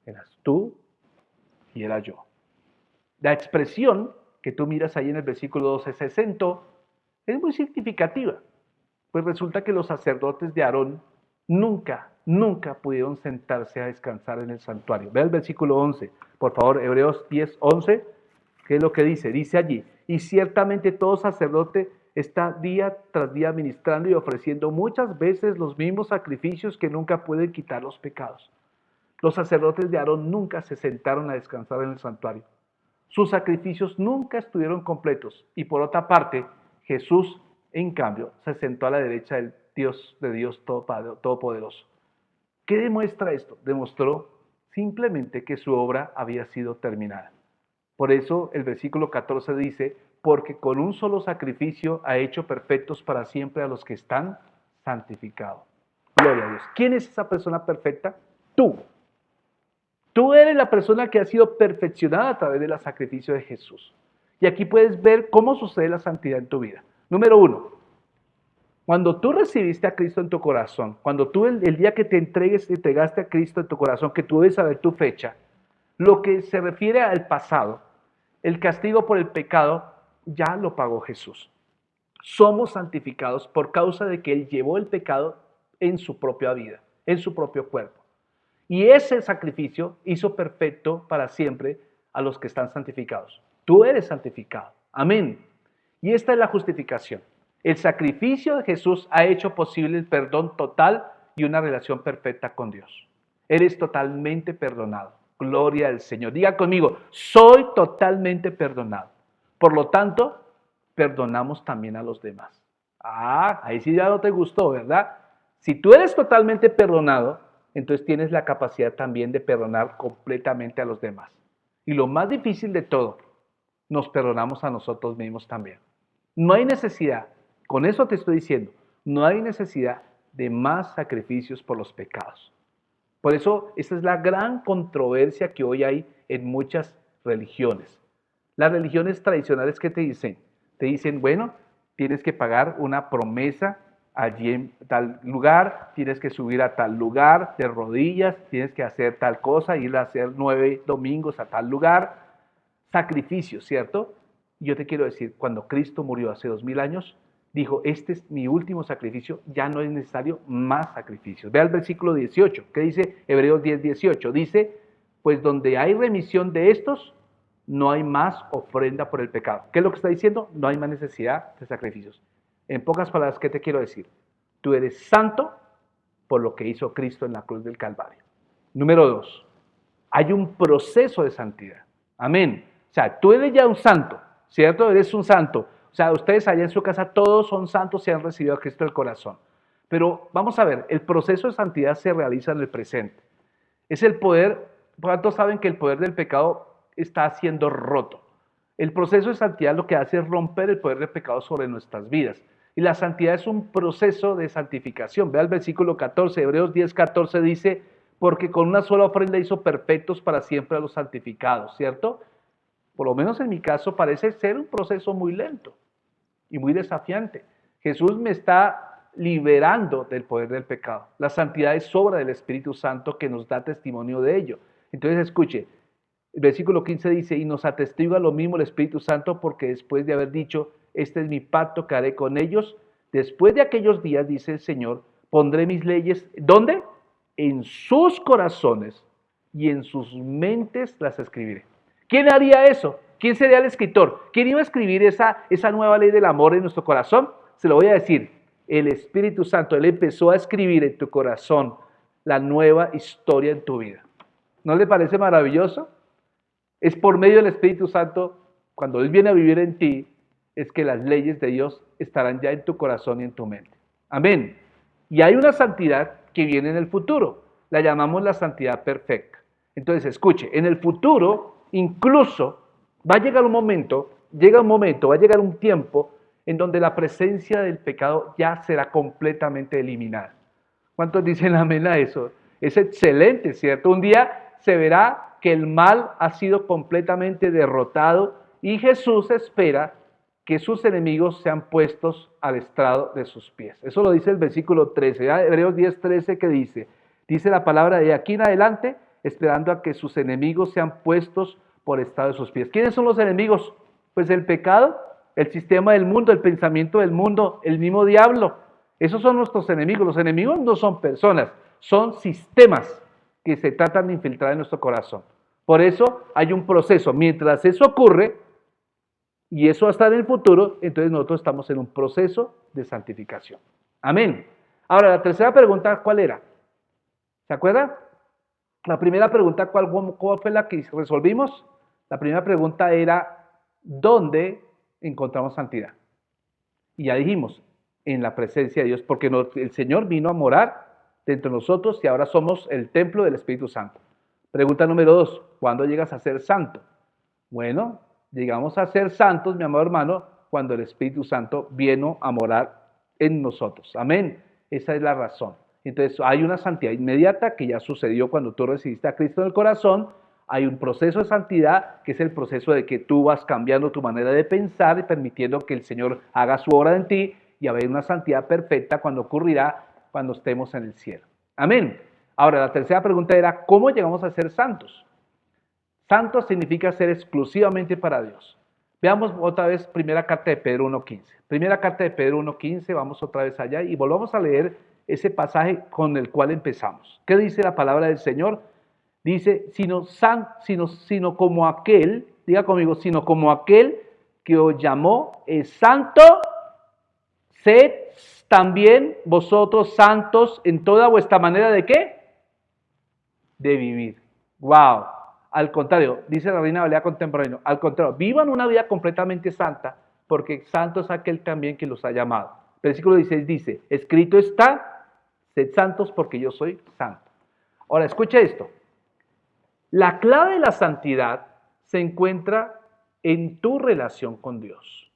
S4: Eras tú y era yo. La expresión que tú miras ahí en el versículo 12, 60, es muy significativa. Pues resulta que los sacerdotes de Aarón nunca pudieron sentarse a descansar en el santuario. Ve el versículo 11, por favor, Hebreos 10, 11, ¿qué es lo que dice? Dice allí, y ciertamente todo sacerdote está día tras día ministrando y ofreciendo muchas veces los mismos sacrificios que nunca pueden quitar los pecados. Los sacerdotes de Aarón nunca se sentaron a descansar en el santuario. Sus sacrificios nunca estuvieron completos. Y por otra parte, Jesús, en cambio, se sentó a la derecha del Dios Todopoderoso. ¿Qué demuestra esto? Demostró simplemente que su obra había sido terminada. Por eso el versículo 14 dice, porque con un solo sacrificio ha hecho perfectos para siempre a los que están santificados. Gloria a Dios. ¿Quién es esa persona perfecta? Tú. Tú eres la persona que ha sido perfeccionada a través del sacrificio de Jesús. Y aquí puedes ver cómo sucede la santidad en tu vida. Número 1. Cuando tú recibiste a Cristo en tu corazón, cuando tú el día que te entregaste a Cristo en tu corazón, que tú debes saber tu fecha, lo que se refiere al pasado, el castigo por el pecado, ya lo pagó Jesús. Somos santificados por causa de que Él llevó el pecado en su propia vida, en su propio cuerpo. Y ese sacrificio hizo perfecto para siempre a los que están santificados. Tú eres santificado. Amén. Y esta es la justificación. El sacrificio de Jesús ha hecho posible el perdón total y una relación perfecta con Dios. Eres totalmente perdonado. Gloria al Señor. Diga conmigo, soy totalmente perdonado. Por lo tanto, perdonamos también a los demás. Ahí sí ya no te gustó, ¿verdad? Si tú eres totalmente perdonado, entonces tienes la capacidad también de perdonar completamente a los demás. Y lo más difícil de todo, nos perdonamos a nosotros mismos también. No hay necesidad, con eso te estoy diciendo, no hay necesidad de más sacrificios por los pecados. Por eso, esta es la gran controversia que hoy hay en muchas religiones. Las religiones tradicionales, ¿qué te dicen? Te dicen, bueno, tienes que pagar una promesa allí en tal lugar, tienes que subir a tal lugar de rodillas, tienes que hacer tal cosa, ir a hacer 9 domingos a tal lugar. Sacrificios, ¿cierto? Yo te quiero decir, cuando Cristo murió hace 2000 años, dijo, este es mi último sacrificio, ya no es necesario más sacrificios. Ve al versículo 18, ¿qué dice Hebreos 10:18? Dice, pues donde hay remisión de estos, no hay más ofrenda por el pecado. ¿Qué es lo que está diciendo? No hay más necesidad de sacrificios. En pocas palabras, ¿qué te quiero decir? Tú eres santo por lo que hizo Cristo en la cruz del Calvario. Número 2, hay un proceso de santidad. Amén. O sea, tú eres ya un santo, ¿cierto? Eres un santo. O sea, ustedes allá en su casa todos son santos y han recibido a Cristo del corazón. Pero vamos a ver, el proceso de santidad se realiza en el presente. Es el poder, ¿cuántos saben que el poder del pecado está siendo roto? El proceso de santidad lo que hace es romper el poder del pecado sobre nuestras vidas. Y la santidad es un proceso de santificación. Vea el versículo 14, Hebreos 10:14 dice, porque con una sola ofrenda hizo perfectos para siempre a los santificados, ¿cierto? Por lo menos en mi caso parece ser un proceso muy lento y muy desafiante. Jesús me está liberando del poder del pecado. La santidad es obra del Espíritu Santo que nos da testimonio de ello. Entonces escuche, el versículo 15 dice, y nos atestigua lo mismo el Espíritu Santo porque después de haber dicho, este es mi pacto que haré con ellos, después de aquellos días, dice el Señor, pondré mis leyes, ¿dónde? En sus corazones y en sus mentes las escribiré. ¿Quién haría eso? ¿Quién sería el escritor? ¿Quién iba a escribir esa nueva ley del amor en nuestro corazón? Se lo voy a decir, el Espíritu Santo. Él empezó a escribir en tu corazón la nueva historia en tu vida. ¿No le parece maravilloso? Es por medio del Espíritu Santo, cuando Él viene a vivir en ti, es que las leyes de Dios estarán ya en tu corazón y en tu mente. Amén. Y hay una santidad que viene en el futuro. La llamamos la santidad perfecta. Entonces, escuche, en el futuro, incluso, va a llegar un momento, va a llegar un tiempo en donde la presencia del pecado ya será completamente eliminada. ¿Cuántos dicen amén a eso? Es excelente, ¿cierto? Un día se verá que el mal ha sido completamente derrotado y Jesús espera que sus enemigos sean puestos al estrado de sus pies. Eso lo dice el versículo 13, Hebreos 10:13 que dice la palabra de aquí en adelante, esperando a que sus enemigos sean puestos por estrado de sus pies. ¿Quiénes son los enemigos? Pues el pecado, el sistema del mundo, el pensamiento del mundo, el mismo diablo. Esos son nuestros enemigos. Los enemigos no son personas, son sistemas que se tratan de infiltrar en nuestro corazón. Por eso hay un proceso. Mientras eso ocurre, y eso va a estar en el futuro, entonces nosotros estamos en un proceso de santificación. Amén. Ahora, la tercera pregunta, ¿cuál era? ¿Se acuerda? La primera pregunta, ¿cuál fue la que resolvimos? La primera pregunta era, ¿dónde encontramos santidad? Y ya dijimos, en la presencia de Dios, porque el Señor vino a morar dentro de nosotros y ahora somos el templo del Espíritu Santo. Pregunta número 2, ¿cuándo llegas a ser santo? Bueno, llegamos a ser santos, mi amado hermano, cuando el Espíritu Santo vino a morar en nosotros. Amén. Esa es la razón. Entonces hay una santidad inmediata que ya sucedió cuando tú recibiste a Cristo en el corazón. Hay un proceso de santidad que es el proceso de que tú vas cambiando tu manera de pensar y permitiendo que el Señor haga su obra en ti y haber una santidad perfecta cuando ocurrirá cuando estemos en el cielo. Amén. Ahora, la tercera pregunta era, ¿cómo llegamos a ser santos? Santo significa ser exclusivamente para Dios. Veamos otra vez primera carta de Pedro 1:15. Primera carta de Pedro 1:15, vamos otra vez allá y volvamos a leer ese pasaje con el cual empezamos. ¿Qué dice la palabra del Señor? Dice, sino como aquel, diga conmigo, sino como aquel que os llamó es santo, sed también vosotros santos en toda vuestra manera de ¿qué? De vivir. ¡Wow! Al contrario, dice la Reina Valera contemporánea, al contrario, vivan una vida completamente santa, porque santo es aquel también que los ha llamado. Versículo 16 dice, escrito está, sed santos porque yo soy santo. Ahora, escucha esto. La clave de la santidad se encuentra en tu relación con Dios.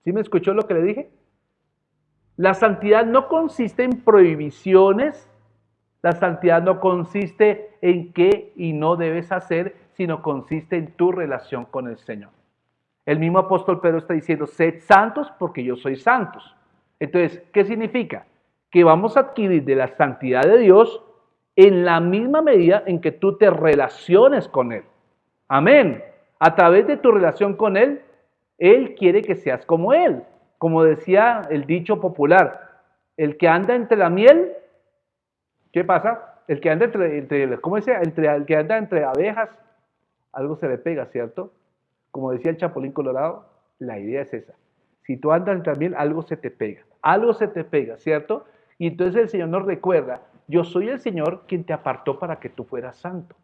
S4: ¿Sí me escuchó lo que le dije? La santidad no consiste en prohibiciones, la santidad no consiste en qué y no debes hacer, sino consiste en tu relación con el Señor. El mismo apóstol Pedro está diciendo, sed santos porque yo soy santos. Entonces, ¿qué significa? Que vamos a adquirir de la santidad de Dios en la misma medida en que tú te relaciones con Él. Amén. A través de tu relación con Él, Él quiere que seas como Él. Como decía el dicho popular, el que anda entre la miel, ¿qué pasa? El que anda ¿cómo decía? El que anda entre abejas, algo se le pega, ¿cierto? Como decía el Chapulín Colorado, la idea es esa. Si tú andas entre la miel, algo se te pega, ¿cierto? Y entonces el Señor nos recuerda, yo soy el Señor quien te apartó para que tú fueras santo,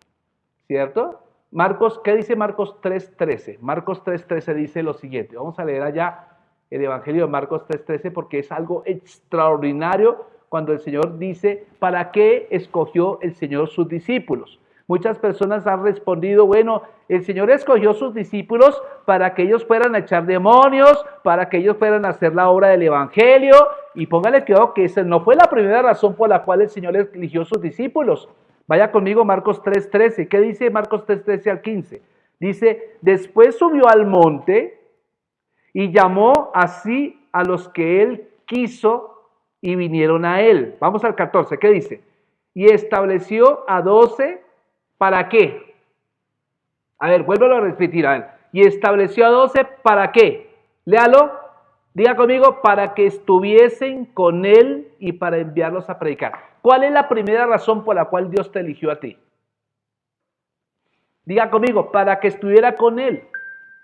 S4: ¿cierto? Marcos, ¿qué dice Marcos 3:13? Marcos 3:13 dice lo siguiente, vamos a leer allá el Evangelio de Marcos 3:13 porque es algo extraordinario cuando el Señor dice, ¿para qué escogió el Señor sus discípulos? Muchas personas han respondido, bueno, el Señor escogió sus discípulos para que ellos fueran a echar demonios, para que ellos fueran a hacer la obra del Evangelio, y póngale cuidado que esa no fue la primera razón por la cual el Señor eligió sus discípulos. Vaya conmigo Marcos 3:13. ¿Qué dice Marcos 3:13 al 15? Dice, después subió al monte y llamó así a los que él quiso y vinieron a él. Vamos al 14, ¿qué dice? Y estableció a 12, ¿para qué? A ver, vuélvelo a repetir, a ver. Y estableció a 12, ¿para qué? Léalo, diga conmigo, para que estuviesen con él y para enviarlos a predicar. ¿Cuál es la primera razón por la cual Dios te eligió a ti? Diga conmigo, para que estuviera con él.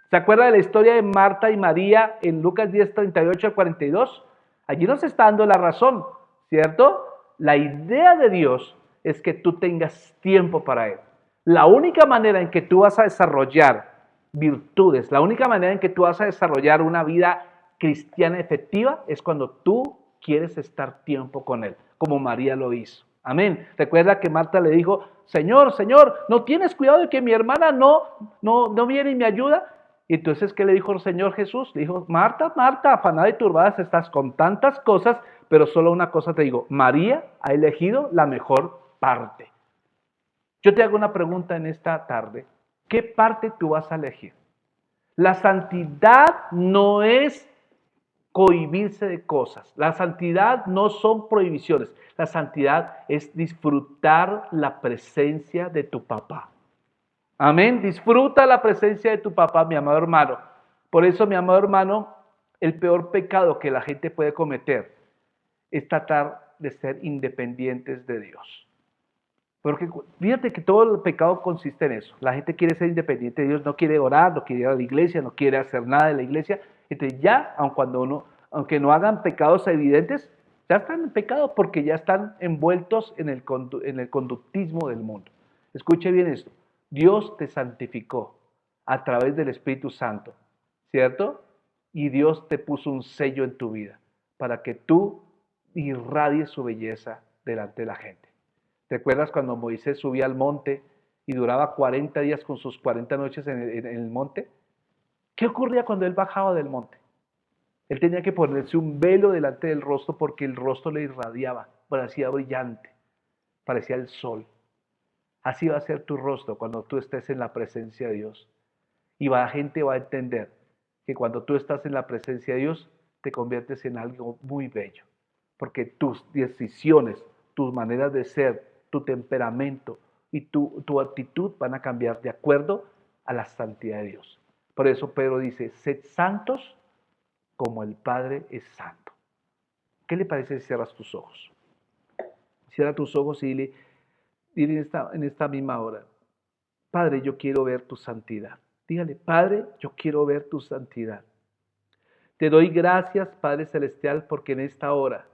S4: ¿Se acuerda de la historia de Marta y María en Lucas 10:38 al 42? Allí nos está dando la razón, ¿cierto? La idea de Dios es que tú tengas tiempo para Él. La única manera en que tú vas a desarrollar virtudes, la única manera en que tú vas a desarrollar una vida cristiana efectiva es cuando tú quieres estar tiempo con Él, como María lo hizo. Amén. Recuerda que Marta le dijo, Señor, ¿no tienes cuidado de que mi hermana no viene y me ayuda? Y entonces, ¿qué le dijo el Señor Jesús? Le dijo, Marta, afanada y turbada estás con tantas cosas, pero solo una cosa te digo, María ha elegido la mejor parte. Yo te hago una pregunta en esta tarde, ¿qué parte tú vas a elegir? La santidad no es cohibirse de cosas, la santidad no son prohibiciones, la santidad es disfrutar la presencia de tu papá. Amén. Disfruta la presencia de tu papá, mi amado hermano. Por eso, mi amado hermano, el peor pecado que la gente puede cometer es tratar de ser independientes de Dios. Porque fíjate que todo el pecado consiste en eso. La gente quiere ser independiente de Dios, no quiere orar, no quiere ir a la iglesia, no quiere hacer nada de la iglesia. Entonces ya, aunque no hagan pecados evidentes, ya están en pecado porque ya están envueltos en el conductismo del mundo. Escuche bien esto. Dios te santificó a través del Espíritu Santo, ¿cierto? Y Dios te puso un sello en tu vida para que tú irradies su belleza delante de la gente. ¿Te acuerdas cuando Moisés subía al monte y duraba 40 días con sus 40 noches en el monte? ¿Qué ocurría cuando él bajaba del monte? Él tenía que ponerse un velo delante del rostro porque el rostro le irradiaba, parecía brillante, parecía el sol. Así va a ser tu rostro cuando tú estés en la presencia de Dios. Y la gente va a entender que cuando tú estás en la presencia de Dios, te conviertes en algo muy bello. Porque tus decisiones, tus maneras de ser, tu temperamento y tu actitud van a cambiar de acuerdo a la santidad de Dios. Por eso Pedro dice, sed santos como el Padre es santo. ¿Qué le parece si cierras tus ojos? Cierra tus ojos y dile en esta misma hora, Padre, yo quiero ver tu santidad. Dígale, Padre, yo quiero ver tu santidad. Te doy gracias, Padre Celestial, porque en esta hora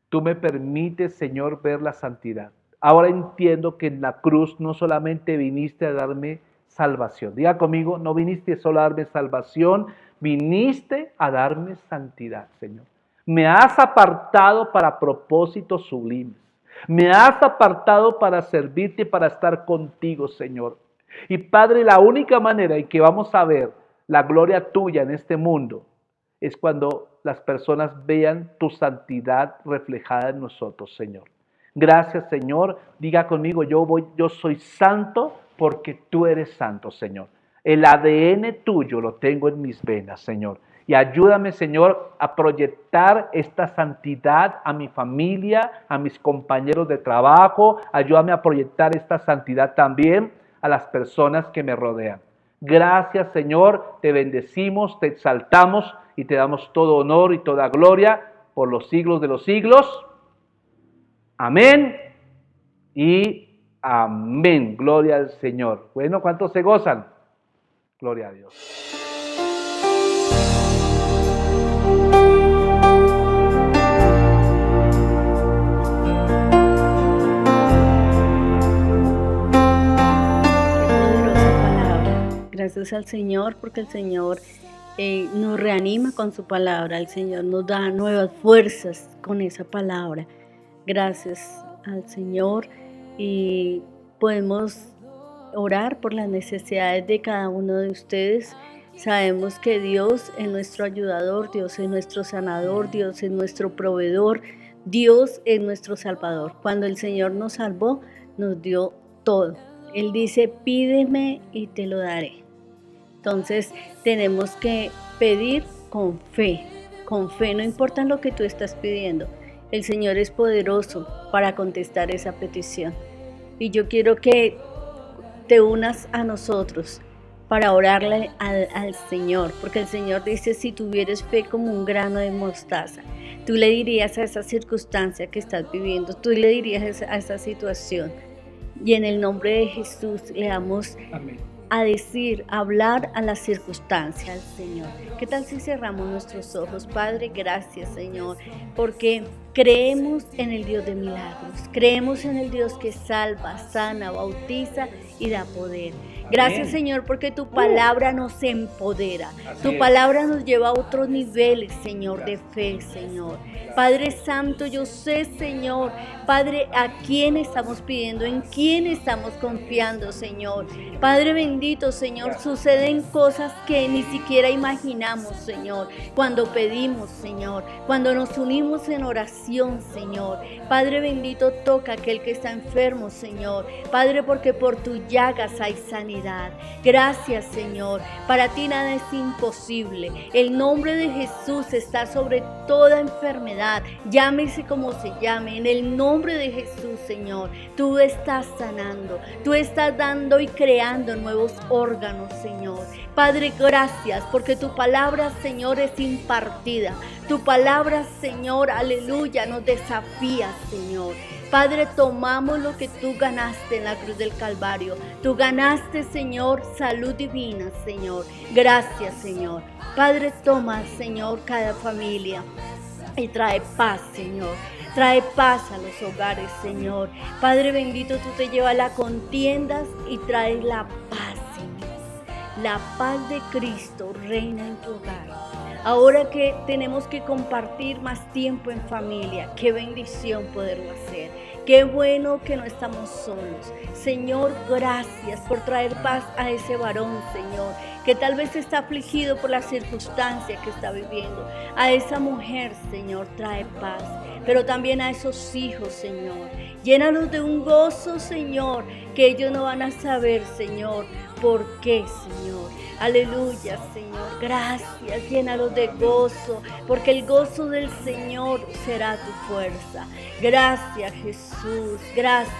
S4: tú me permites, Señor, ver la santidad. Ahora entiendo que en la cruz no solamente viniste a darme salvación. Diga conmigo, no viniste solo a darme salvación, viniste a darme santidad, Señor. Me has apartado para propósitos sublimes. Me has apartado para servirte, para estar contigo, Señor. Y Padre, la única manera en que vamos a ver la gloria tuya en este mundo es cuando las personas vean tu santidad reflejada en nosotros, Señor. Gracias, Señor. Diga conmigo, yo soy santo porque tú eres santo, Señor. El ADN tuyo lo tengo en mis venas, Señor. Y ayúdame, Señor, a proyectar esta santidad a mi familia, a mis compañeros de trabajo. Ayúdame a proyectar esta santidad también a las personas que me rodean. Gracias, Señor, te bendecimos, te exaltamos y te damos todo honor y toda gloria por los siglos de los siglos. Amén y amén. Gloria al Señor. Bueno, ¿cuántos se gozan? Gloria a Dios.
S5: Gracias al Señor porque el Señor nos reanima con su palabra, el Señor nos da nuevas fuerzas con esa palabra. Gracias al Señor y podemos orar por las necesidades de cada uno de ustedes. Sabemos que Dios es nuestro ayudador, Dios es nuestro sanador, Dios es nuestro proveedor, Dios es nuestro salvador. Cuando el Señor nos salvó, nos dio todo. Él dice, pídeme y te lo daré. Entonces tenemos que pedir con fe, no importa lo que tú estás pidiendo. El Señor es poderoso para contestar esa petición. Y yo quiero que te unas a nosotros para orarle al Señor, porque el Señor dice, si tuvieres fe como un grano de mostaza, tú le dirías a esa circunstancia que estás viviendo, tú le dirías a esa situación. Y en el nombre de Jesús le damos
S4: Amén.
S5: A decir, a hablar a la circunstancia al Señor. ¿Qué tal si cerramos nuestros ojos? Padre, gracias, Señor, porque creemos en el Dios de milagros, creemos en el Dios que salva, sana, bautiza y da poder. Gracias,
S4: Amén.
S5: Señor, porque tu palabra nos empodera, tu
S4: es.
S5: palabra nos lleva a otros niveles, Señor, de fe, Señor. Padre Santo, yo sé, Señor, Padre, a quién estamos pidiendo, en quién estamos confiando, Señor. Padre bendito, Señor, suceden cosas que ni siquiera imaginamos, Señor, cuando pedimos, Señor, cuando nos unimos en oración, Señor. Padre bendito, toca a aquel que está enfermo, Señor. Padre, porque por tus llagas hay sanidad. Gracias, Señor. Para ti nada es imposible. El nombre de Jesús está sobre toda enfermedad. Llámese como se llame, en el nombre de Jesús, Señor, tú estás sanando, tú estás dando y creando nuevos órganos, Señor. Padre, gracias, porque tu palabra, Señor, es impartida. Tu palabra, Señor, aleluya, nos desafía, Señor. Padre, tomamos lo que tú ganaste en la cruz del Calvario. Tú ganaste, Señor, salud divina, Señor. Gracias, Señor. Padre, toma, Señor, cada familia y trae paz, Señor. Trae paz a los hogares, Señor. Padre bendito, tú te llevas las contiendas y traes la paz, Señor. La paz de Cristo reina en tu hogar. Ahora que tenemos que compartir más tiempo en familia, qué bendición poderlo hacer. Qué bueno que no estamos solos. Señor, gracias por traer paz a ese varón, Señor, que tal vez está afligido por la circunstancia que está viviendo. A esa mujer, Señor, trae paz. Pero también a esos hijos, Señor. Llénalos de un gozo, Señor, que ellos no van a saber, Señor, por qué, Señor. Aleluya, Señor. Gracias. Llénalos de gozo, porque el gozo del Señor será tu fuerza. Gracias, Jesús. Gracias.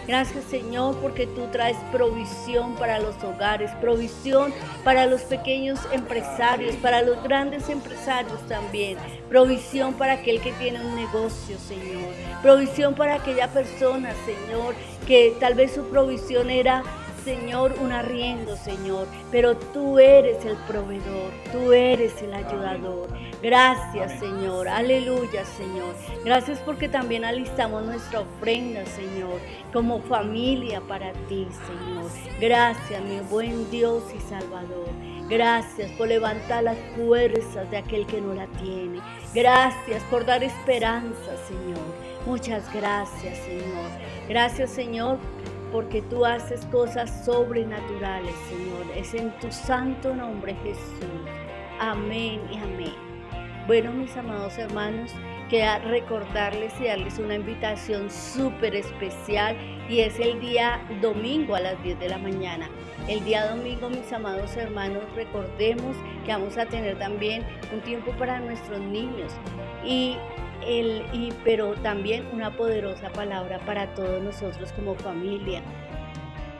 S5: Gracias, Señor, porque tú traes provisión para los hogares, provisión para los pequeños empresarios, para los grandes empresarios también, provisión para aquel que tiene un negocio, Señor, provisión para aquella persona, Señor, que tal vez su provisión era, Señor, un arriendo, Señor, pero tú eres el proveedor, tú eres el ayudador. Gracias, Señor, aleluya, Señor. Gracias porque también alistamos nuestra ofrenda, Señor, como familia para ti, Señor. Gracias, mi buen Dios y Salvador. Gracias por levantar las fuerzas de aquel que no la tiene. Gracias por dar esperanza, Señor. Muchas gracias, Señor. Gracias, Señor, porque tú haces cosas sobrenaturales, Señor. Es en tu santo nombre, Jesús. Amén y amén. Bueno, mis amados hermanos, queda recordarles y darles una invitación súper especial, y es el día domingo a las 10 de la mañana. El día domingo, mis amados hermanos, recordemos que vamos a tener también un tiempo para nuestros niños pero también una poderosa palabra para todos nosotros como familia.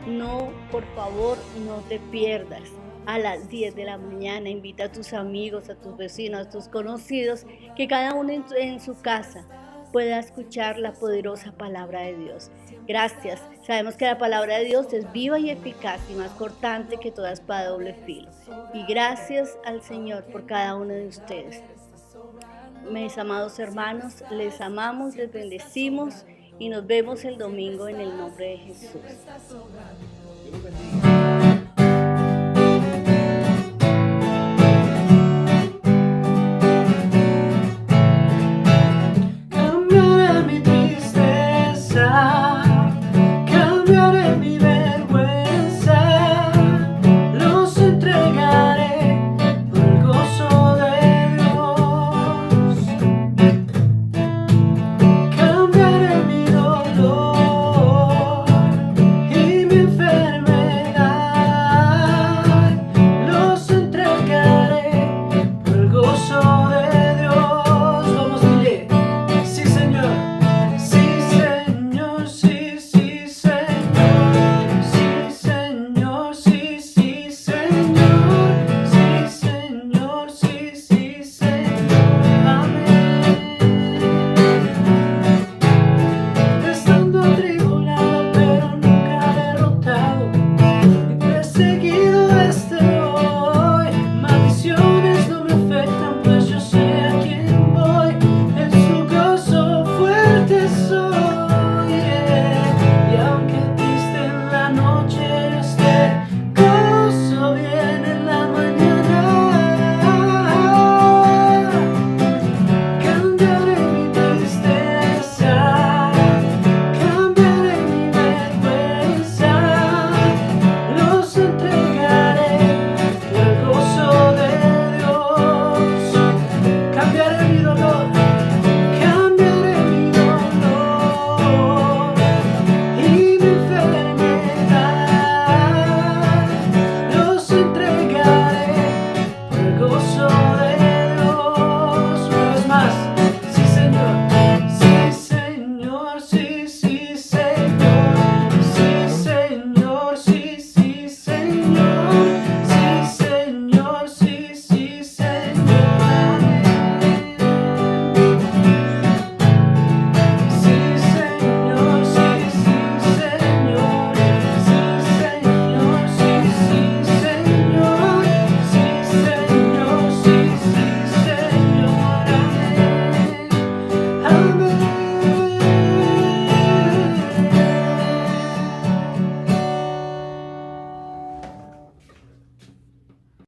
S5: No, por favor, no te pierdas. A las 10 de la mañana invita a tus amigos, a tus vecinos, a tus conocidos, que cada uno en su casa pueda escuchar la poderosa palabra de Dios. Gracias. Sabemos que la palabra de Dios es viva y eficaz y más cortante que toda espada de doble filo. Y gracias al Señor por cada uno de ustedes. Mis amados hermanos, les amamos, les bendecimos y nos vemos el domingo en el nombre de Jesús.